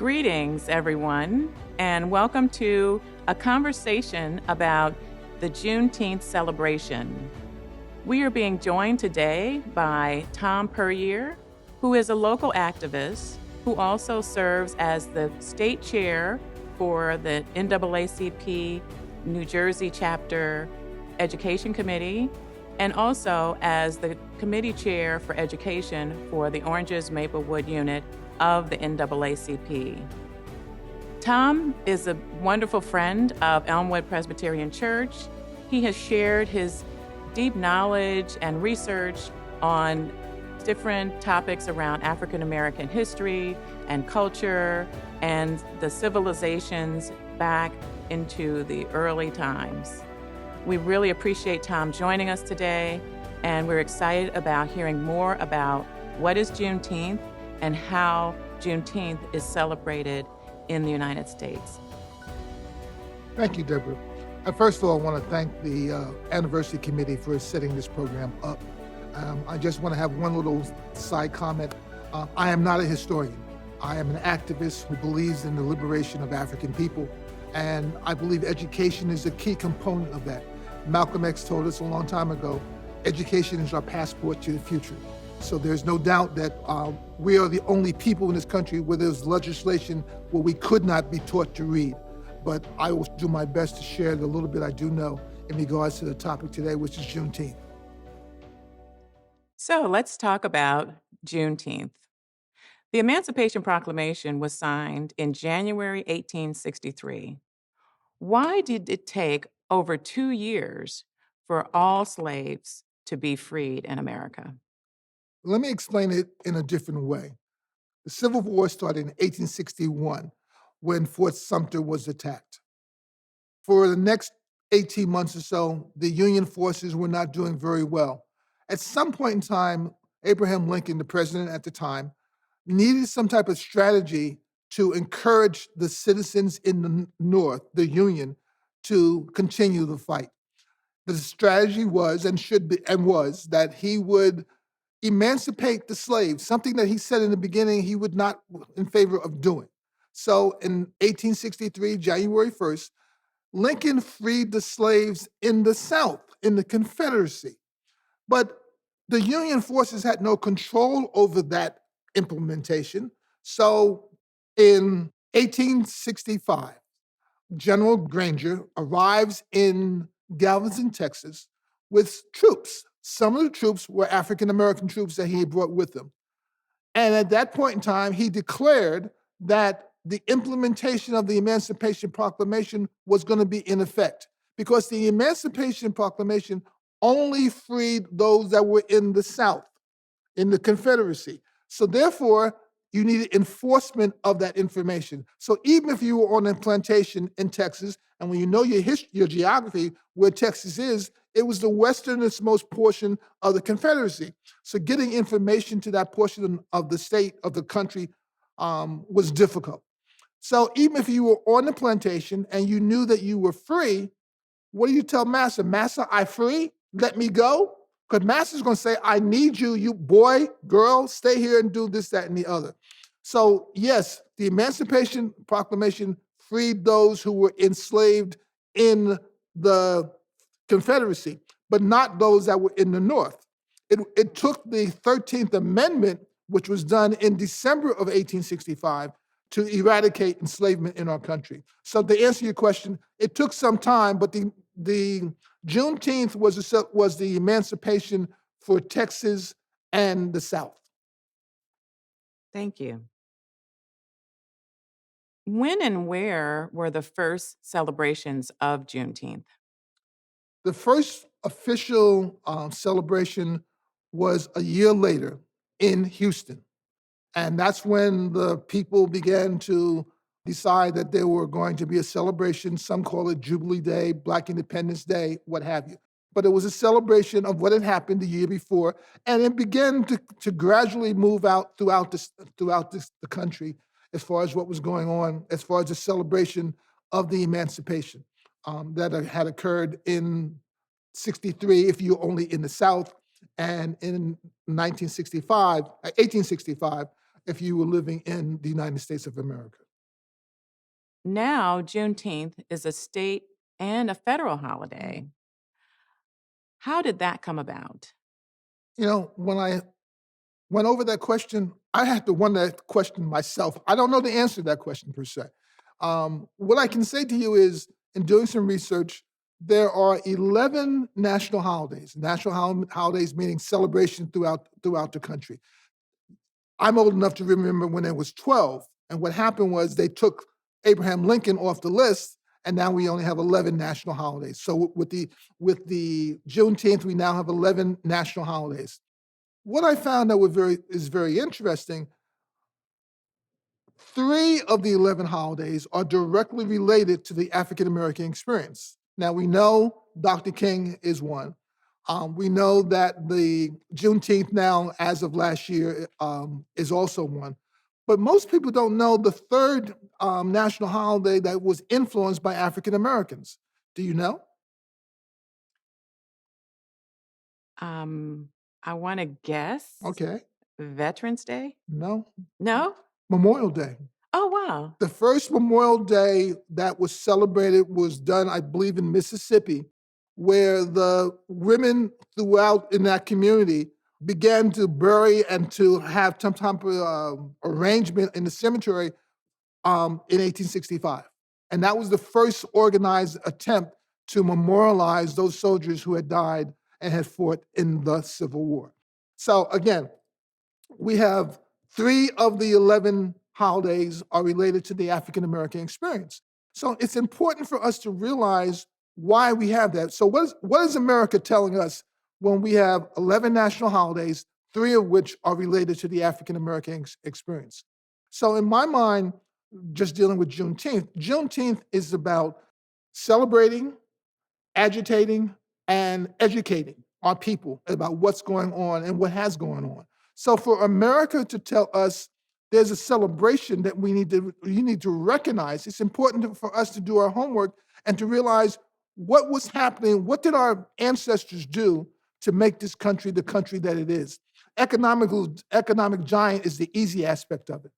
Greetings, everyone, and welcome to a conversation about the Juneteenth celebration. We are being joined today by Tom Puryear, who is a local activist who also serves as the state chair for the NAACP New Jersey Chapter Education Committee, and also as the committee chair for education for the Oranges Maplewood unit of the NAACP. Tom is a wonderful friend of Elmwood Presbyterian Church. He has shared his deep knowledge and research on different topics around African American history and culture and the civilizations back into the early times. We really appreciate Tom joining us today, and we're excited about hearing more about what is Juneteenth and how Juneteenth is celebrated in the United States. Thank you, Debra. First of all, I want to thank the Anniversary Committee for setting this program up. I just want to have one little side comment. I am not a historian. I am an activist who believes in the liberation of African people, and I believe education is a key component of that. Malcolm X told us a long time ago, education is our passport to the future. So there's no doubt that we are the only people in this country where there's legislation where we could not be taught to read. But I will do my best to share the little bit I do know in regards to the topic today, which is Juneteenth. So let's talk about Juneteenth. The Emancipation Proclamation was signed in January 1863. Why did it take over 2 years for all slaves to be freed in America? Let me explain it in a different way. The Civil War started in 1861 when Fort Sumter was attacked. For the next 18 months or so, the Union forces were not doing very well. At some point in time, Abraham Lincoln, the president at the time, needed some type of strategy to encourage the citizens in the North, the Union, to continue the fight. The strategy was was that he would emancipate the slaves, something that he said in the beginning he would not in favor of doing. So in 1863, January 1st, Lincoln freed the slaves in the South, in the Confederacy. But the Union forces had no control over that implementation. So in 1865, General Granger arrives in Galveston, Texas, with troops. Some of the troops were African-American troops that he had brought with him. And at that point in time, he declared that the implementation of the Emancipation Proclamation was going to be in effect because the Emancipation Proclamation only freed those that were in the South, in the Confederacy. So therefore, you needed enforcement of that information. So even if you were on a plantation in Texas, and when you know your history, your geography, where Texas is, it was the westernmost portion of the Confederacy. So getting information to that portion of the state, of the country, was difficult. So even if you were on the plantation and you knew that you were free, what do you tell Master? Master, I free? Let me go? Because Master's going to say, I need you, you boy, girl, stay here and do this, that, and the other. So yes, the Emancipation Proclamation freed those who were enslaved in the Confederacy, but not those that were in the North. It took the 13th Amendment, which was done in December of 1865, to eradicate enslavement in our country. So to answer your question, it took some time, but the Juneteenth was the emancipation for Texas and the South. Thank you. When and where were the first celebrations of Juneteenth? The first official celebration was a year later in Houston. And that's when the people began to decide that there were going to be a celebration. Some call it Jubilee Day, Black Independence Day, what have you. But it was a celebration of what had happened the year before, and it began to gradually move out throughout the country as far as what was going on, as far as the celebration of the emancipation that had occurred in 63 if you're only in the South, and in 1865, if you were living in the United States of America. Now, Juneteenth is a state and a federal holiday. How did that come about? When I went over that question, I had to wonder that question myself. I don't know the answer to that question per se. What I can say to you is, in doing some research, there are 11 national holidays. Holidays meaning celebration throughout the country. I'm old enough to remember when there was 12, and what happened was they took Abraham Lincoln off the list, and now we only have 11 national holidays. So with the Juneteenth, we now have 11 national holidays. What I found that is very interesting, 3 of the 11 holidays are directly related to the African American experience. Now, we know Dr. King is one. We know that the Juneteenth now, as of last year, is also one. But most people don't know the third national holiday that was influenced by African Americans. Do you know? I want to guess Okay. Veterans Day? No. No? Memorial Day. Oh, wow. The first Memorial Day that was celebrated was done, I believe, in Mississippi, where the women throughout in that community began to bury and to have some type of arrangement in the cemetery in 1865. And that was the first organized attempt to memorialize those soldiers who had died and had fought in the Civil War. So again, we have 3 of the 11 holidays are related to the African American experience. So it's important for us to realize why we have that. So what is America telling us when we have 11 national holidays, 3 of which are related to the African American experience? So in my mind, just dealing with Juneteenth is about celebrating, agitating, and educating our people about what's going on and what has gone on. So for America to tell us there's a celebration that you need to recognize, it's important for us to do our homework and to realize what was happening, what did our ancestors do to make this country the country that it is. Economic giant is the easy aspect of it,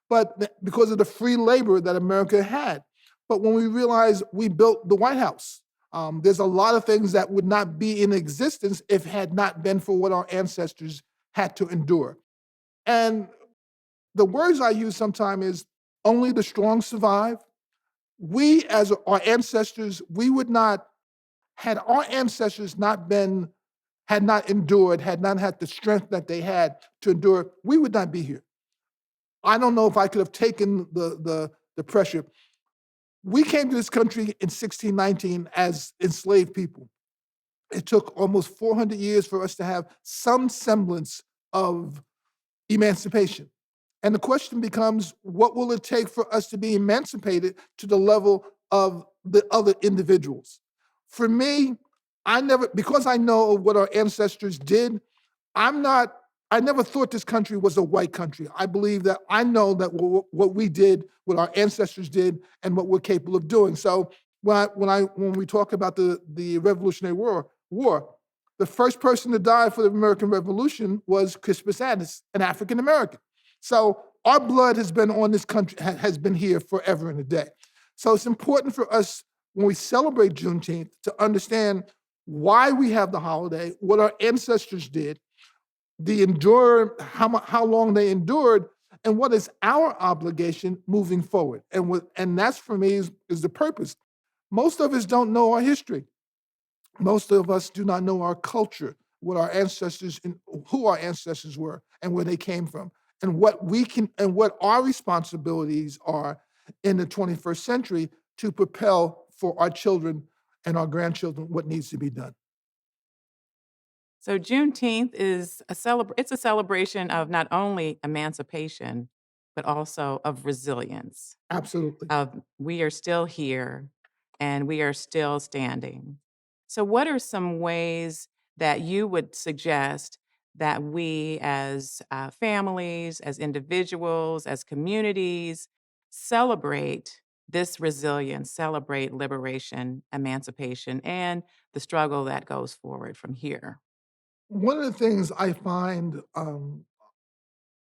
but because of the free labor that America had. But when we realize we built the White House, there's a lot of things that would not be in existence if it had not been for what our ancestors had to endure. And the words I use sometimes is only the strong survive. We, as our ancestors, we would not, had our ancestors had not endured, had not had the strength that they had to endure, we would not be here. I don't know if I could have taken the pressure. We came to this country in 1619 as enslaved people. It took almost 400 years for us to have some semblance of emancipation. And the question becomes, what will it take for us to be emancipated to the level of the other individuals? For me, because I know what our ancestors did, I never thought this country was a white country. I believe that I know that what we did, what our ancestors did, and what we're capable of doing. So when we talk about the Revolutionary War, the first person to die for the American Revolution was Crispus Attucks, an African American. So our blood has been on this country, has been here forever and a day. So it's important for us when we celebrate Juneteenth to understand why we have the holiday, what our ancestors did, how long they endured, and what is our obligation moving forward. And that's for me is the purpose. Most of us don't know our history. Most of us do not know our culture, what our ancestors and who our ancestors were and where they came from, and what our responsibilities are in the 21st century to propel for our children and our grandchildren what needs to be done. So Juneteenth is it's a celebration of not only emancipation, but also of resilience. Absolutely. Of we are still here and we are still standing. So what are some ways that you would suggest that we as families, as individuals, as communities celebrate this resilience, celebrate liberation, emancipation, and the struggle that goes forward from here? One of the things I find,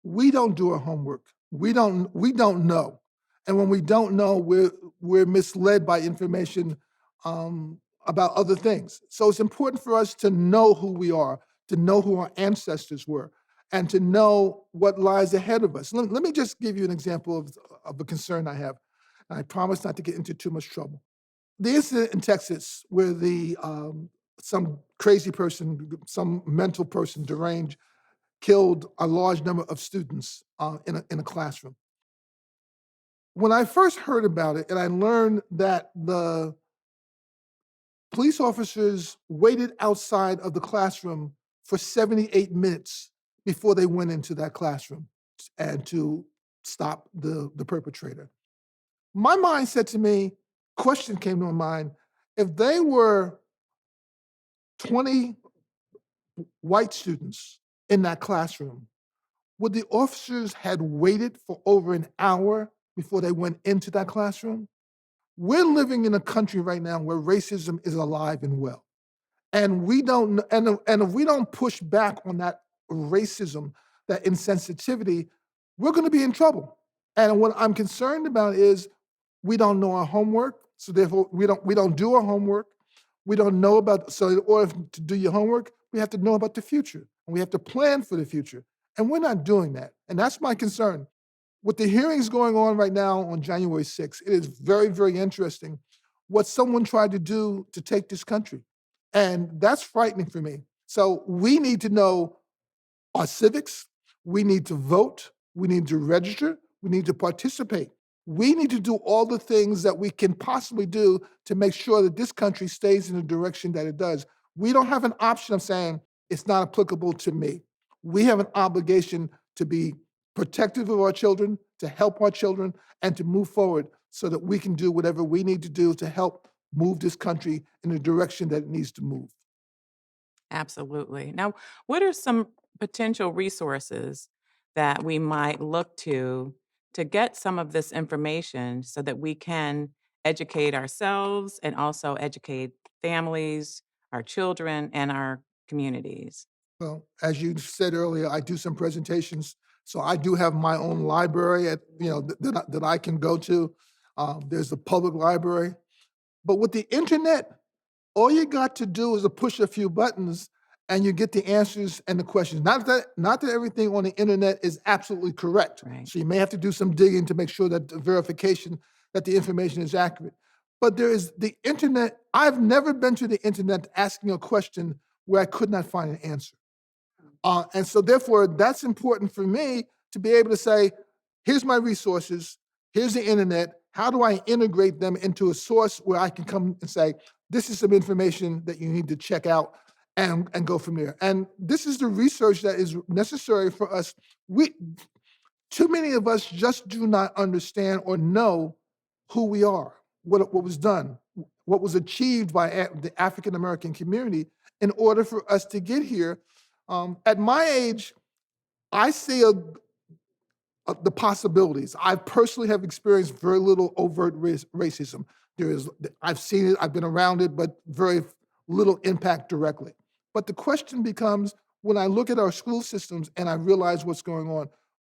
we don't do our homework. We don't know. And when we don't know, we're misled by information about other things. So it's important for us to know who we are, to know who our ancestors were, and to know what lies ahead of us. Let me just give you an example of a concern I have. And I promise not to get into too much trouble. The incident in Texas where some crazy person, some mental person, deranged, killed a large number of students in a classroom. When I first heard about it and I learned that the police officers waited outside of the classroom for 78 minutes before they went into that classroom and to stop the perpetrator. My mind said to me, question came to my mind, if they were 20 white students in that classroom, would the officers had waited for over an hour before they went into that classroom? We're living in a country right now where racism is alive and well. And we don't, and if we don't push back on that racism, that insensitivity, we're going to be in trouble. And what I'm concerned about is we don't know our homework, so therefore we don't do our homework. We don't know about, so in order to do your homework, we have to know about the future, and we have to plan for the future. And we're not doing that. And that's my concern. With the hearings going on right now on January 6th, it is very, very interesting what someone tried to do to take this country. And that's frightening for me. So we need to know our civics, we need to vote, we need to register, we need to participate. We need to do all the things that we can possibly do to make sure that this country stays in the direction that it does. We don't have an option of saying it's not applicable to me. We have an obligation to be protective of our children, to help our children, and to move forward so that we can do whatever we need to do to help move this country in the direction that it needs to move. Absolutely. Now, what are some potential resources that we might look to get some of this information so that we can educate ourselves and also educate families, our children, and our communities? Well, as you said earlier, I do some presentations, so I do have my own library that I can go to. There's the public library, but with the internet, all you got to do is to push a few buttons and you get the answers and the questions. Not that everything on the internet is absolutely correct. Right. So you may have to do some digging to make sure that the verification that the information is accurate. But there is the internet. I've never been to the internet asking a question where I could not find an answer. And so therefore, that's important for me to be able to say, here's my resources, here's the internet. How do I integrate them into a source where I can come and say, this is some information that you need to check out and go from there. And this is the research that is necessary for us. Too many of us just do not understand or know who we are, what was done, what was achieved by the African American community in order for us to get here. At my age, I see the possibilities. I personally have experienced very little overt racism. I've seen it, I've been around it, but very little impact directly. But the question becomes, when I look at our school systems and I realize what's going on.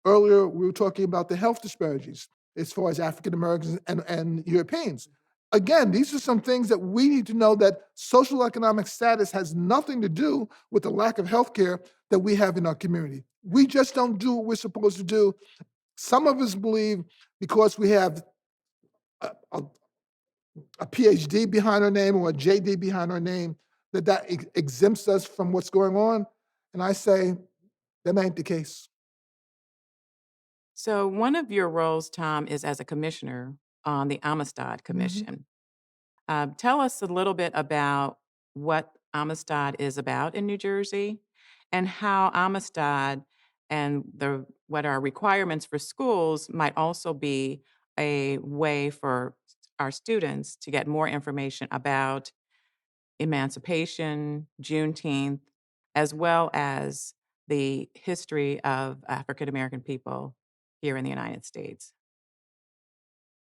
Earlier, we were talking about the health disparities as far as African Americans and Europeans. Again, these are some things that we need to know, that social economic status has nothing to do with the lack of health care that we have in our community. We just don't do what we're supposed to do. Some of us believe because we have a PhD behind our name or a JD behind our name, that exempts us from what's going on. And I say, that ain't the case. So, one of your roles, Tom, is as a commissioner on the Amistad Mhm. Commission. Tell us a little bit about what Amistad is about in New Jersey and how Amistad and what are requirements for schools might also be a way for our students to get more information about emancipation, Juneteenth, as well as the history of African American people here in the United States.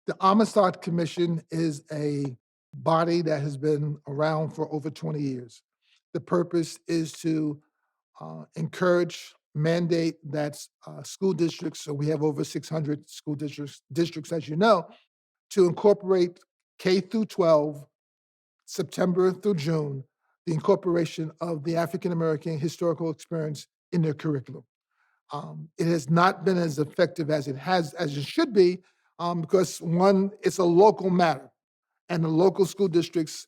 The Amistad Commission is a body that has been around for over 20 years. The purpose is to encourage mandate that school districts, so we have over 600 school districts, as you know, to incorporate K through 12, September through June, the incorporation of the African American historical experience in their curriculum. It has not been as effective as it should be, because one, it's a local matter, and the local school districts,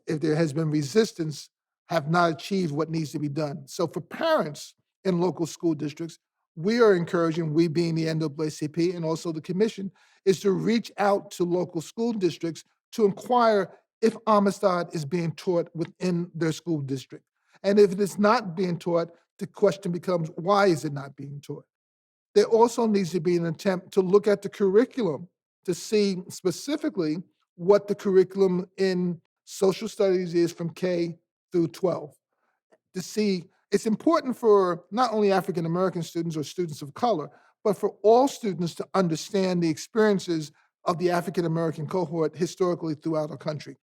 if there has been resistance, have not achieved what needs to be done. So for parents in local school districts, we are encouraging, we being the NAACP and also the commission, is to reach out to local school districts to inquire if Amistad is being taught within their school district. And if it is not being taught, the question becomes, why is it not being taught? There also needs to be an attempt to look at the curriculum to see specifically what the curriculum in social studies is from K through 12. To see, it's important for not only African American students or students of color, but for all students to understand the experiences of the African American cohort historically throughout our country.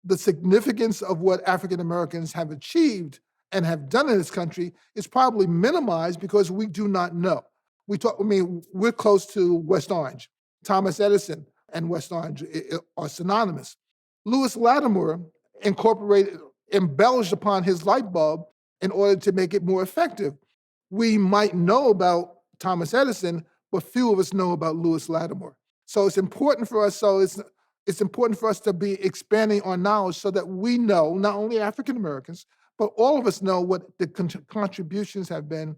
The significance of what African Americans have achieved and have done in this country is probably minimized because we do not know. We're close to West Orange. Thomas Edison and West Orange are synonymous. Lewis Latimer embellished upon his light bulb in order to make it more effective. We might know about Thomas Edison, but few of us know about Lewis Latimer. So it's important for us. It's important for us to be expanding our knowledge so that we know, not only African Americans, but all of us know what the contributions have been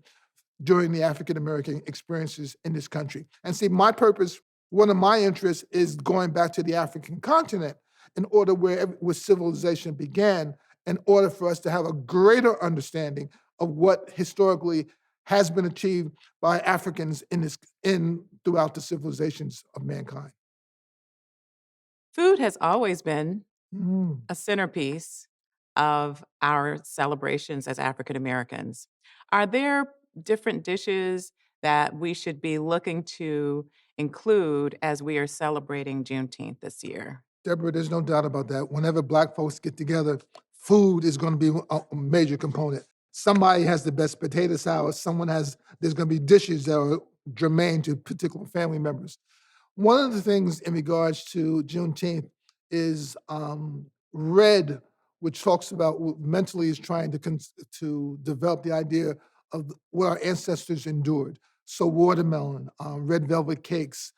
during the African American experiences in this country. And see, my purpose, one of my interests is going back to the African continent in order where civilization began, in order for us to have a greater understanding of what historically has been achieved by Africans throughout the civilizations of mankind. Food has always been Mm. a centerpiece of our celebrations as African Americans. Are there different dishes that we should be looking to include as we are celebrating Juneteenth this year? Deborah, there's no doubt about that. Whenever Black folks get together, food is going to be a major component. Somebody has the best potato salad. There's going to be dishes that are germane to particular family members. One of the things in regards to Juneteenth is RED, which talks about mentally is trying to develop the idea of what our ancestors endured. So watermelon, red velvet cakes.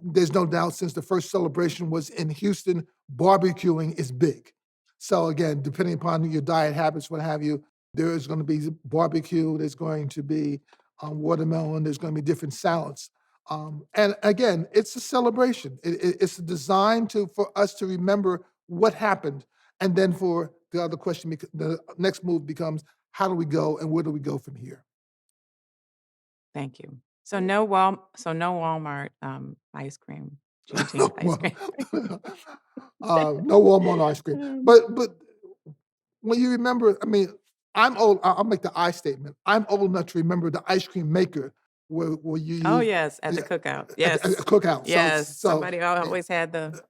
There's no doubt since the first celebration was in Houston, barbecuing is big. So again, depending upon your diet habits, what have you, there is going to be barbecue, there's going to be watermelon, there's going to be different salads. And again, it's a celebration. It's designed for us to remember what happened. And then for the other question, the next move becomes, how do we go and where do we go from here? Thank you. So no Walmart ice cream, Juneteenth ice cream. No Walmart ice cream. But when you remember, I'm old. I'll make the I statement. I'm old enough to remember the ice cream maker where you use. Oh yes, at the cookout. Yes, at the cookout. yes. Somebody always had the,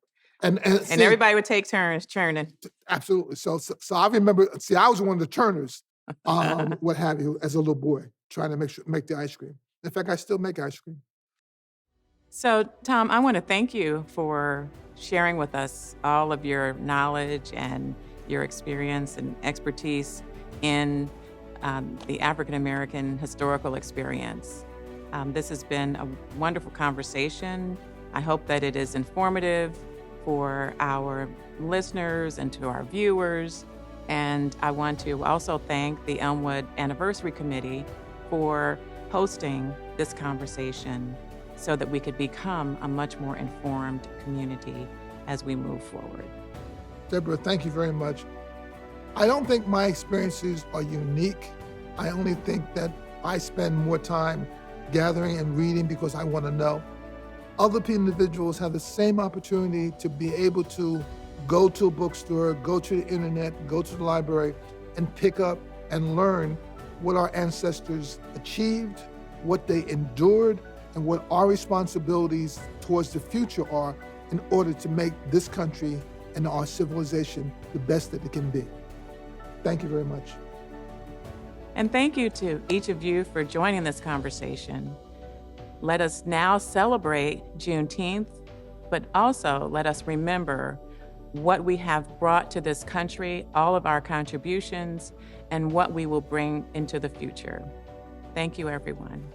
and see, everybody would take turns churning. Absolutely. So I remember. See, I was one of the turners, what have you, as a little boy, trying to make the ice cream. In fact, I still make ice cream. So, Tom, I want to thank you for sharing with us all of your knowledge and your experience and expertise in the African American historical experience. This has been a wonderful conversation. I hope that it is informative for our listeners and to our viewers. And I want to also thank the Elmwood Anniversary Committee for hosting this conversation so that we could become a much more informed community as we move forward. Deborah, thank you very much. I don't think my experiences are unique. I only think that I spend more time gathering and reading because I want to know. Other individuals have the same opportunity to be able to go to a bookstore, go to the internet, go to the library, and pick up and learn what our ancestors achieved, what they endured, and what our responsibilities towards the future are in order to make this country and our civilization the best that it can be. Thank you very much. And thank you to each of you for joining this conversation. Let us now celebrate Juneteenth, but also let us remember what we have brought to this country, all of our contributions, and what we will bring into the future. Thank you, everyone.